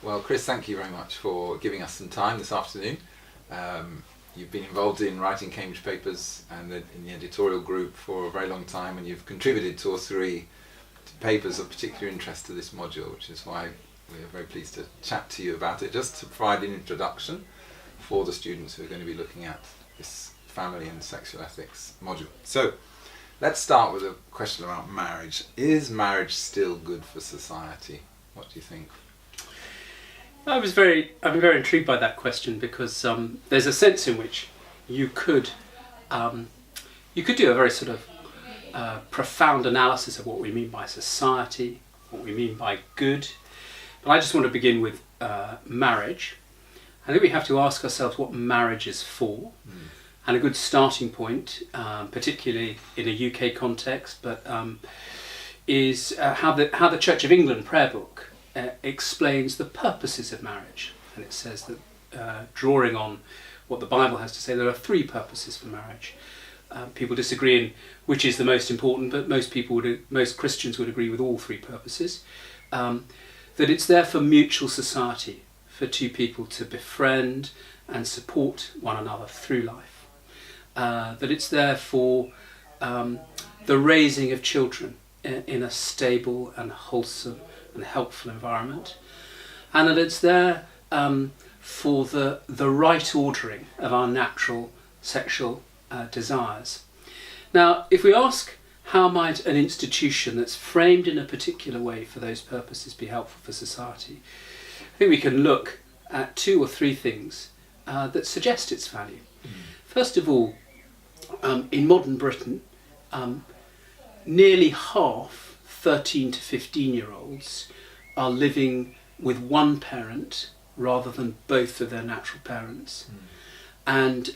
Well, Chris, thank you very much for giving us some time this afternoon. You've been involved in writing Cambridge papers and in the editorial group for a very long time, and you've contributed 2 or 3 papers of particular interest to this module, which is why we're very pleased to chat to you about it, just to provide an introduction for the students who are going to be looking at this family and sexual ethics module. So let's start with a question about marriage. Is marriage still good for society? What do you think? I'm very intrigued by that question because there's a sense in which you could do a very sort of profound analysis of what we mean by society, what we mean by good. But I just want to begin with marriage. I think we have to ask ourselves what marriage is for, and a good starting point, particularly in a UK context, but is how the Church of England prayer book explains the purposes of marriage. And it says that, drawing on what the Bible has to say, there are 3 purposes for marriage. People disagree in which is the most important, but most Christians would agree with all 3 purposes. That it's there for mutual society, for 2 people to befriend and support one another through life. That it's there for the raising of children in a stable and wholesome and helpful environment, and that it's there for the right ordering of our natural sexual desires. Now, if we ask how might an institution that's framed in a particular way for those purposes be helpful for society, I think we can look at 2 or 3 things that suggest its value. First of all, in modern Britain, nearly half 13 to 15-year-olds are living with one parent rather than both of their natural parents. And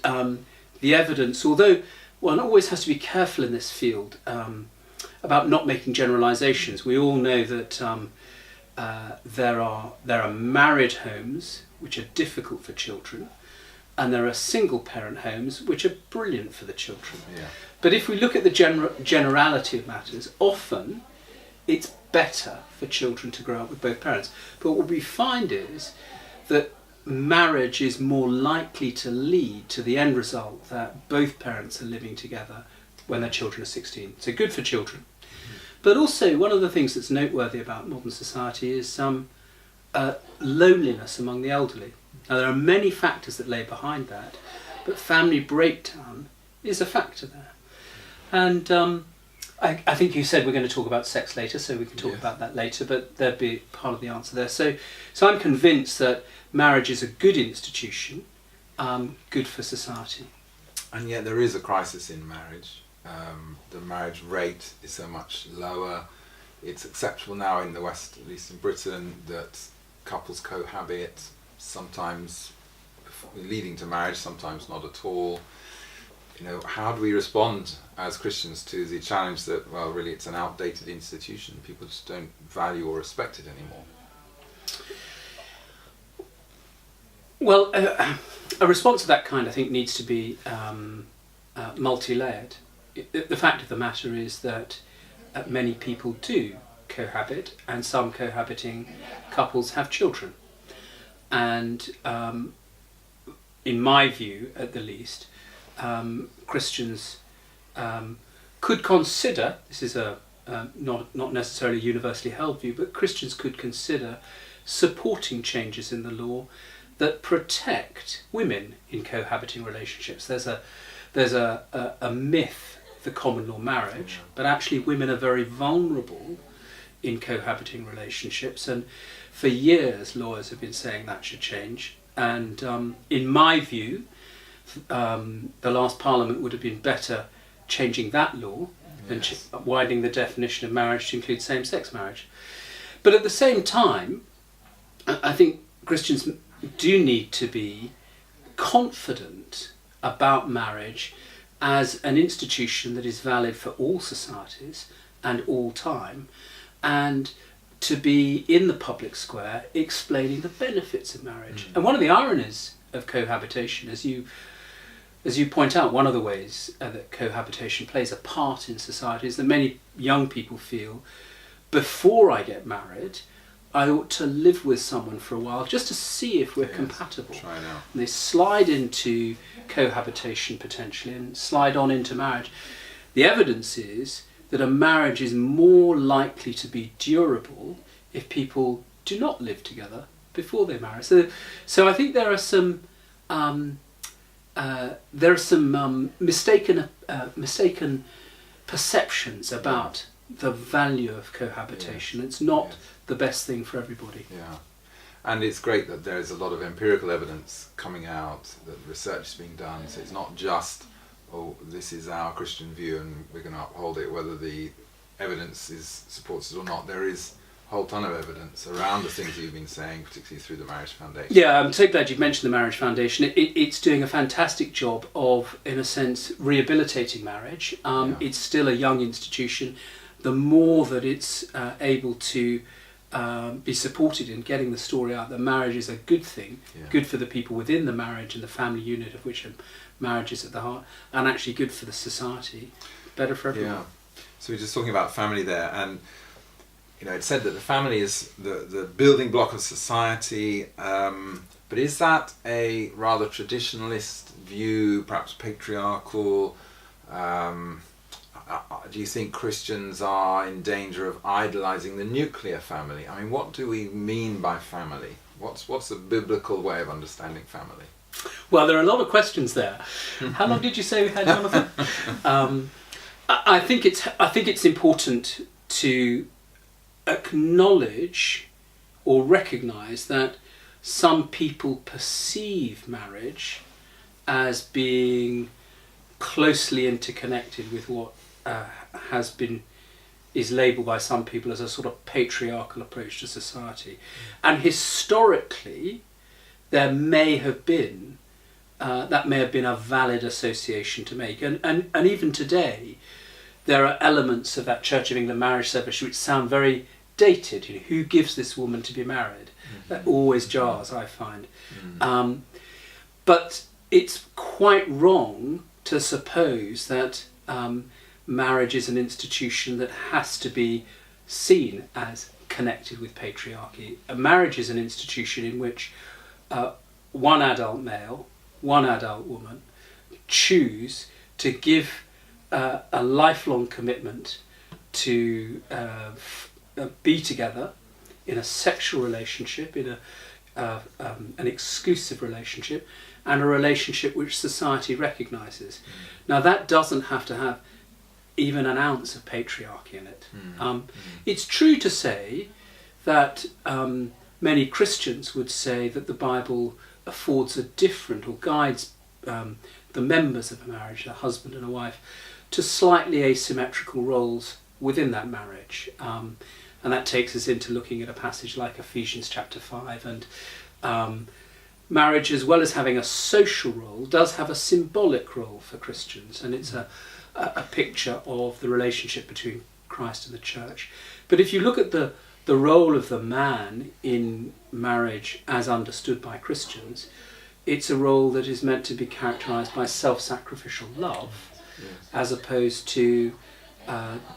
the evidence, although one always has to be careful in this field about not making generalisations, we all know that there are married homes which are difficult for children, and there are single parent homes which are brilliant for the children. Yeah. But if we look at the generality of matters, often it's better for children to grow up with both parents. But what we find is that marriage is more likely to lead to the end result that both parents are living together when their children are 16. So good for children. But also, one of the things that's noteworthy about modern society is loneliness among the elderly. Now, there are many factors that lay behind that, but family breakdown is a factor there. And I think you said we're going to talk about sex later, so we can talk about that later, but there'd be part of the answer there. So I'm convinced that marriage is a good institution, good for society. And yet there is a crisis in marriage. The marriage rate is so much lower. It's acceptable now in the West, at least in Britain, that couples cohabit, sometimes leading to marriage, sometimes not at all. How do we respond as Christians to the challenge that, well, really it's an outdated institution, people just don't value or respect it anymore? Well, a response of that kind, I think, needs to be multi-layered. The fact of the matter is that many people do cohabit, and some cohabiting couples have children. And in my view, at the least, Christians could consider, this is a not necessarily universally held view, but Christians could consider supporting changes in the law that protect women in cohabiting relationships. There's a myth, the common law marriage, but actually women are very vulnerable in cohabiting relationships, and for years lawyers have been saying that should change. And in my view, the last Parliament would have been better changing that law than widening the definition of marriage to include same-sex marriage. But at the same time, I think Christians do need to be confident about marriage as an institution that is valid for all societies and all time, and to be in the public square explaining the benefits of marriage. And one of the ironies of cohabitation, as you point out, one of the ways that cohabitation plays a part in society is that many young people feel, before I get married, I ought to live with someone for a while just to see if we're Yes, compatible. try it out. And they slide into cohabitation potentially and slide on into marriage. The evidence is that a marriage is more likely to be durable if people do not live together before they marry. So I think there are some mistaken perceptions about the value of cohabitation. It's not the best thing for everybody. Yeah. And it's great that there is a lot of empirical evidence coming out, that research is being done, so it's not just, oh, this is our Christian view and we're going to uphold it, whether the evidence supports it or not. There is a whole ton of evidence around the things you've been saying, particularly through the Marriage Foundation. Yeah, I'm so glad you've mentioned the Marriage Foundation. It's doing a fantastic job of, in a sense, rehabilitating marriage. It's still a young institution. The more that it's able to be supported in getting the story out that marriage is a good thing, good for the people within the marriage and the family unit of which a marriage is at the heart, and actually good for the society, better for everyone. Yeah. So we're just talking about family there, and it's said that the family is the building block of society, but is that a rather traditionalist view, perhaps patriarchal? Do you think Christians are in danger of idolizing the nuclear family? I mean, what do we mean by family? What's a biblical way of understanding family? Well, there are a lot of questions there. How long did you say we had, Jonathan? I think it's important to acknowledge or recognise that some people perceive marriage as being closely interconnected with what is labelled by some people as a sort of patriarchal approach to society. And historically, there may have been that may have been a valid association to make. And even today, there are elements of that Church of England marriage service which sound very dated. Who gives this woman to be married? That always jars, I find. But it's quite wrong to suppose that marriage is an institution that has to be seen as connected with patriarchy. A marriage is an institution in which one adult male, one adult woman choose to give a lifelong commitment to be together in a sexual relationship, in an exclusive relationship, and a relationship which society recognises. Now that doesn't have to have even an ounce of patriarchy in it. It's true to say that many Christians would say that the Bible affords a different, or guides the members of a marriage, a husband and a wife, to slightly asymmetrical roles within that marriage. And that takes us into looking at a passage like Ephesians chapter 5. And marriage, as well as having a social role, does have a symbolic role for Christians. And it's a picture of the relationship between Christ and the church. But if you look at the role of the man in marriage as understood by Christians, it's a role that is meant to be characterised by self-sacrificial love, as opposed to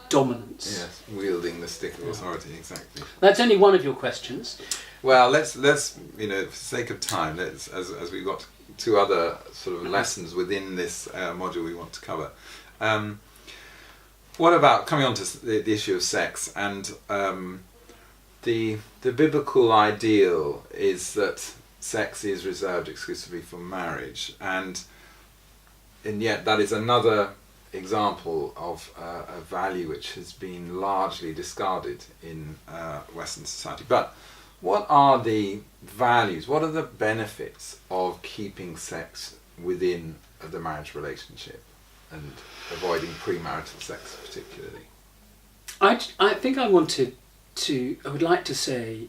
dominance. Yes, wielding the stick of authority, exactly. That's only one of your questions. Well, let's for the sake of time, as we've got two other sort of lessons within this module we want to cover. What about coming on to the issue of sex? And the biblical ideal is that sex is reserved exclusively for marriage, and yet that is another example of a value which has been largely discarded in Western society. But what are the values, what are the benefits of keeping sex within the marriage relationship and avoiding premarital sex particularly? I think I would like to say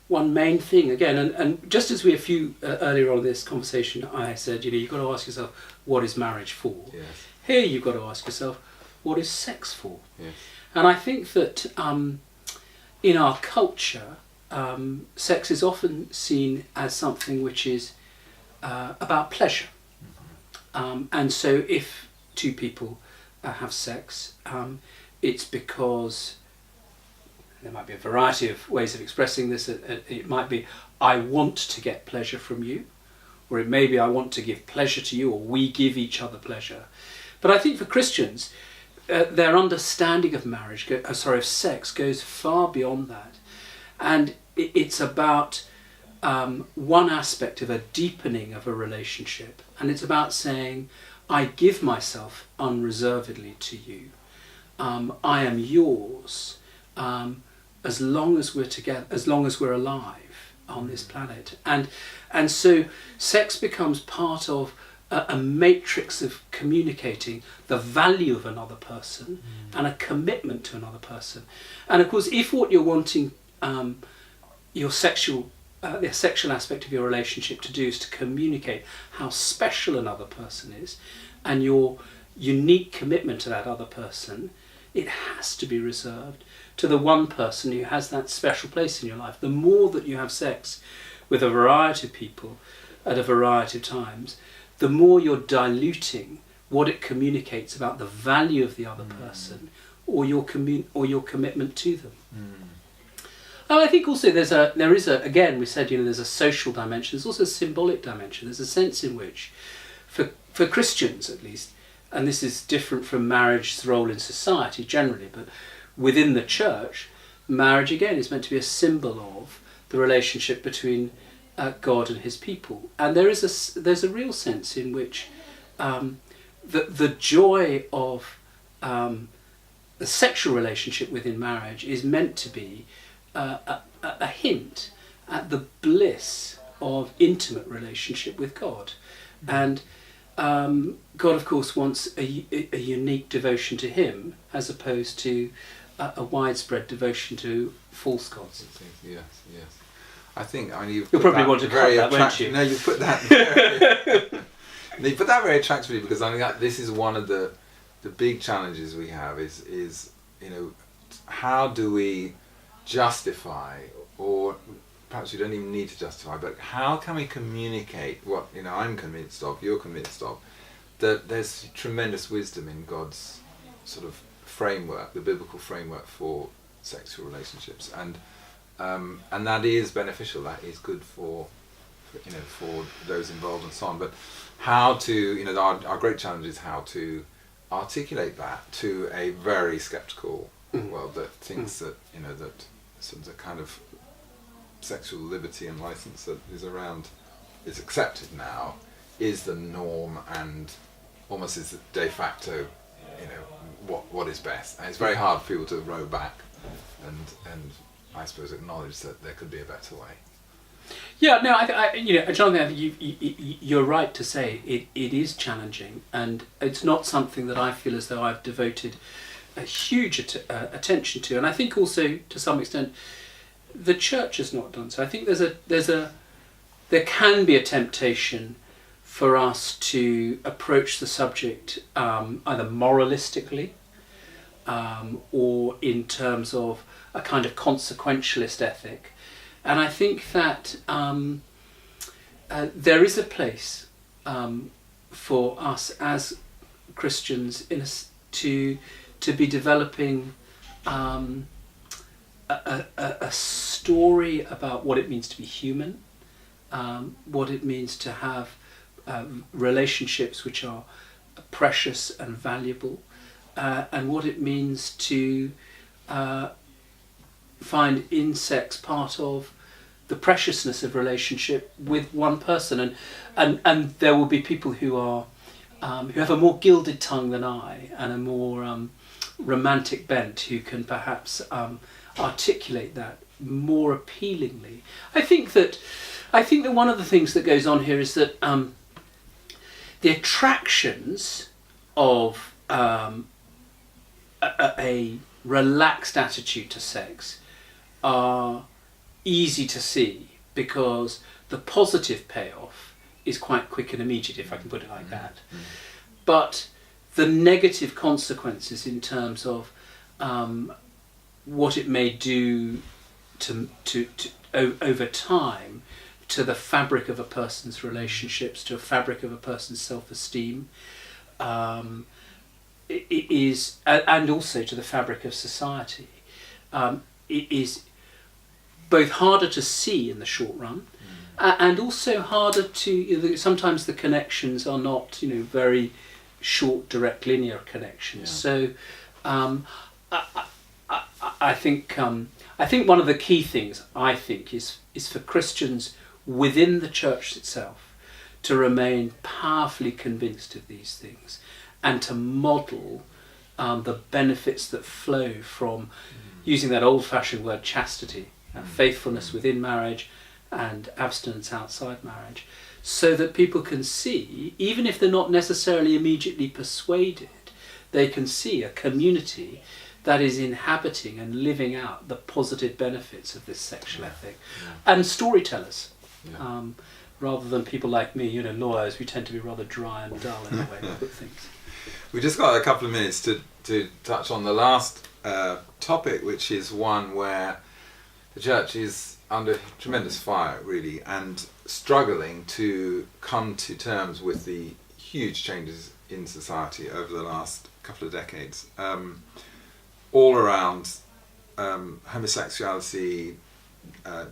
one main thing again, and just as we earlier on in this conversation, I said, you've got to ask yourself, what is marriage for? Yes. Here you've got to ask yourself, what is sex for? Yes. And I think that in our culture, sex is often seen as something which is about pleasure. And so if two people have sex, it's because there might be a variety of ways of expressing this. It might be, I want to get pleasure from you, or it may be, I want to give pleasure to you, or we give each other pleasure. But I think for Christians, their understanding of marriage, of sex, goes far beyond that. And it's about one aspect of a deepening of a relationship. And it's about saying, I give myself unreservedly to you. I am yours as long as we're together, as long as we're alive on this planet. And so sex becomes part of a matrix of communicating the value of another person and a commitment to another person. And of course, if what you're wanting your sexual the sexual aspect of your relationship to do is to communicate how special another person is and your unique commitment to that other person, it has to be reserved to the one person who has that special place in your life. The more that you have sex with a variety of people at a variety of times, the more you're diluting what it communicates about the value of the other person or your commitment to them. And I think also there is a again, we said, there's a social dimension, there's also a symbolic dimension. There's a sense in which, for Christians at least, and this is different from marriage's role in society generally, but within the church, marriage again is meant to be a symbol of the relationship between God and his people. And there's a real sense in which the joy of the sexual relationship within marriage is meant to be a hint at the bliss of intimate relationship with God. And God, of course, wants a unique devotion to him as opposed to a widespread devotion to false gods. Yes. I think, you'll probably want to cut that, won't you? No, you put that you put that very attractively, because I think this is one of the big challenges we have is how do we justify, or perhaps we don't even need to justify, but how can we communicate what I'm convinced of, you're convinced of, that there's tremendous wisdom in God's sort of framework, the biblical framework for sexual relationships, and that is beneficial, that is good for those involved and so on. But how to, our great challenge is how to articulate that to a very sceptical world that thinks that that sort of the kind of sexual liberty and license that is accepted now is the norm and almost is the de facto what is best. And it's very hard for people to row back and I suppose acknowledge that there could be a better way. Yeah, no, Jonathan, I think you're right to say it is challenging, and it's not something that I feel as though I've devoted a huge attention to, and I think also to some extent the church has not done so. I think there can be a temptation for us to approach the subject either moralistically or in terms of a kind of consequentialist ethic. And I think that there is a place for us as Christians to be developing a story about what it means to be human, what it means to have relationships which are precious and valuable, and what it means to find in sex part of the preciousness of relationship with one person, and there will be people who have a more gilded tongue than I and a more romantic bent who can perhaps articulate that more appealingly. I think that one of the things that goes on here is that the attractions of a relaxed attitude to sex are easy to see because the positive payoff is quite quick and immediate, if I can put it like that. But the negative consequences in terms of what it may do to over time to the fabric of a person's relationships, to a fabric of a person's self-esteem, it is, and also to the fabric of society, is both harder to see in the short run, and also harder to, sometimes the connections are not, very short, direct, linear connections. So I think one of the key things, is for Christians within the church itself to remain powerfully convinced of these things and to model the benefits that flow from using that old-fashioned word chastity, faithfulness within marriage and abstinence outside marriage, so that people can see, even if they're not necessarily immediately persuaded, they can see a community that is inhabiting and living out the positive benefits of this sexual ethic. And storytellers, rather than people like me, lawyers, who tend to be rather dry and dull in the way they put things. We just got a couple of minutes to touch on the last topic, which is one where the church is under tremendous fire, really, and struggling to come to terms with the huge changes in society over the last couple of decades, all around homosexuality,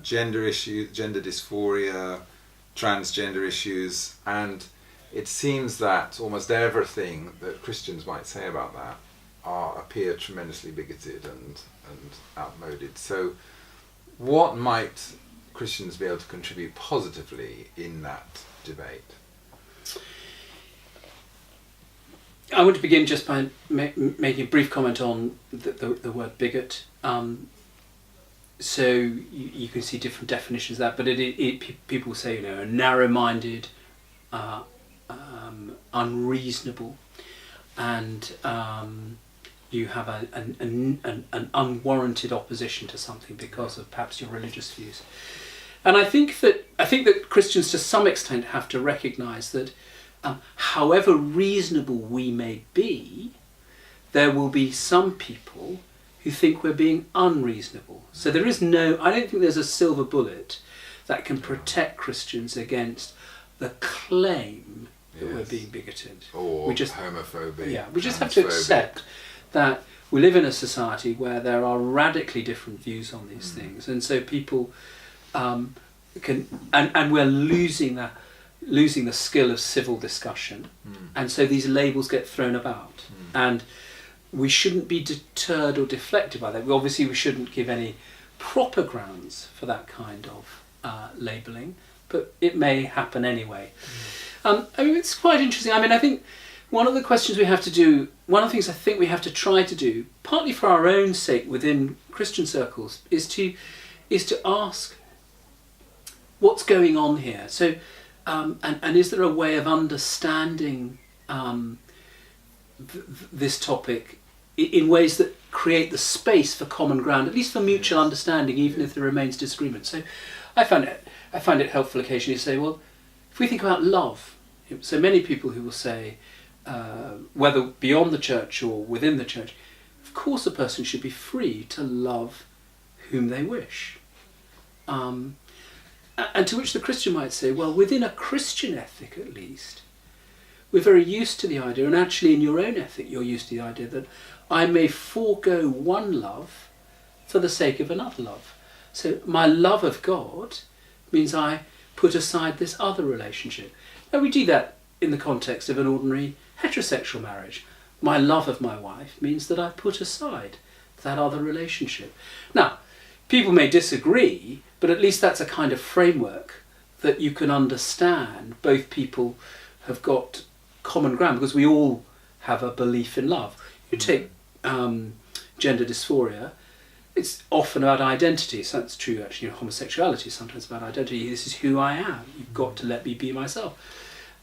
gender issues, gender dysphoria, transgender issues, and it seems that almost everything that Christians might say about that appear tremendously bigoted and outmoded. So what might Christians be able to contribute positively in that debate? I want to begin just by making a brief comment on the word bigot. So you can see different definitions of that, but people say, narrow-minded, unreasonable, and you have an unwarranted opposition to something because of perhaps your religious views. And I think that Christians to some extent have to recognise that however reasonable we may be, there will be some people who think we're being unreasonable. So I don't think there's a silver bullet that can protect Christians against the claim that we're being bigoted. Or homophobic. Yeah, we just have to accept that we live in a society where there are radically different views on these things, and so people and we're losing the skill of civil discussion, and so these labels get thrown about, and we shouldn't be deterred or deflected by that. We shouldn't give any proper grounds for that kind of labelling, but it may happen anyway. It's quite interesting. I think one of the questions we have to do, one of the things I think we have to try to do, partly for our own sake within Christian circles, is to ask what's going on here. So, and is there a way of understanding this topic in ways that create the space for common ground, at least for mutual understanding, even if there remains disagreement. So, I find it helpful occasionally to say, well, if we think about love, so many people who will say, whether beyond the church or within the church, of course a person should be free to love whom they wish. And to which the Christian might say, well, within a Christian ethic at least, we're very used to the idea, and actually in your own ethic you're used to the idea that I may forego one love for the sake of another love. So my love of God means I put aside this other relationship. Now we do that in the context of an ordinary heterosexual marriage. My love of my wife means that I put aside that other relationship. Now, people may disagree, but at least that's a kind of framework that you can understand. Both people have got common ground because we all have a belief in love. You take gender dysphoria, it's often about identity. So that's true actually, homosexuality is sometimes about identity. This is who I am. You've got to let me be myself.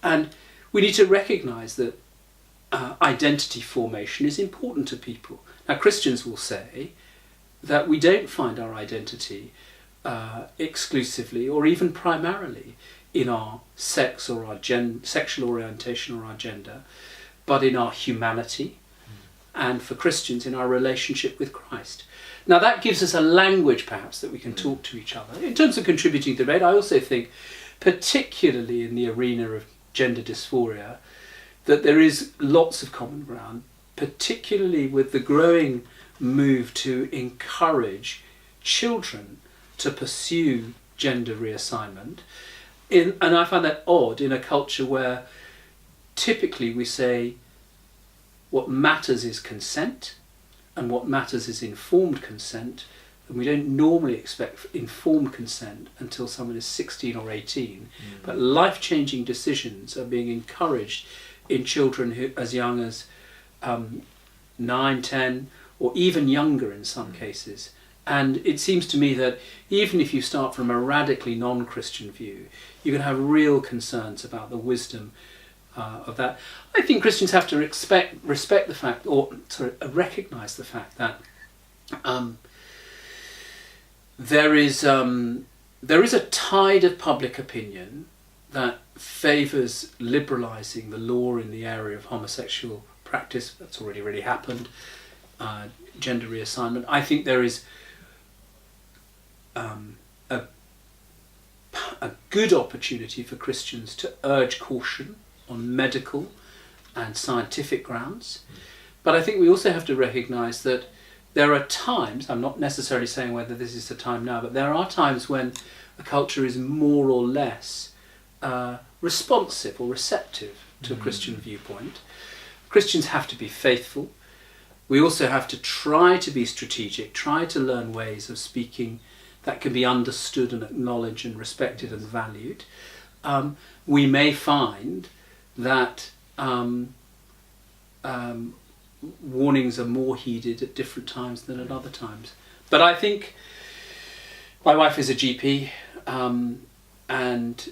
And we need to recognise that identity formation is important to people. Now Christians will say that we don't find our identity exclusively or even primarily in our sex or our sexual orientation or our gender, but in our humanity, and for Christians in our relationship with Christ. Now that gives us a language perhaps that we can talk to each other. In terms of contributing to debate, I also think, particularly in the arena of gender dysphoria, that there is lots of common ground, particularly with the growing move to encourage children to pursue gender reassignment. And I find that odd in a culture where typically we say what matters is consent and what matters is informed consent, and we don't normally expect informed consent until someone is 16 or 18. But life-changing decisions are being encouraged in children who as young as 9, 10, or even younger in some cases. And it seems to me that even if you start from a radically non-Christian view, you can have real concerns about the wisdom of that. I think Christians have to respect the fact, or recognise the fact that there is a tide of public opinion that favours liberalising the law in the area of homosexual practice. That's already really happened. Gender reassignment. I think there is a good opportunity for Christians to urge caution on medical and scientific grounds. But I think we also have to recognise that there are times, I'm not necessarily saying whether this is the time now, but there are times when a culture is more or less responsive or receptive to a Christian viewpoint. Christians have to be faithful. We also have to try to be strategic, try to learn ways of speaking that can be understood and acknowledged and respected and valued. We may find that warnings are more heeded at different times than at other times. But I think my wife is a GP, and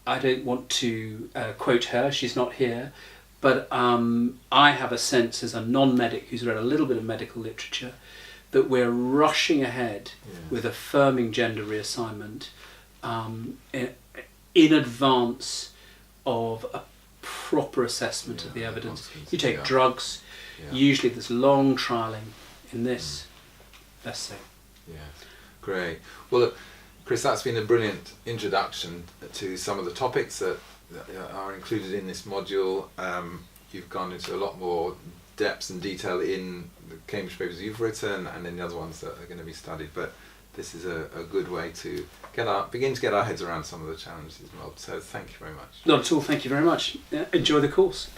I don't want to quote her, she's not here, but I have a sense as a non-medic who's read a little bit of medical literature that we're rushing ahead with affirming gender reassignment in advance of a proper assessment of the evidence. You take drugs, usually there's long trialling. In this, let's say. Yeah, great. Well, look, Chris, that's been a brilliant introduction to some of the topics that are included in this module. You've gone into a lot more depth and detail in the Cambridge papers you've written and in the other ones that are going to be studied, but this is a good way to begin to get our heads around some of the challenges involved. So thank you very much. Not at all, thank you very much. Enjoy the course.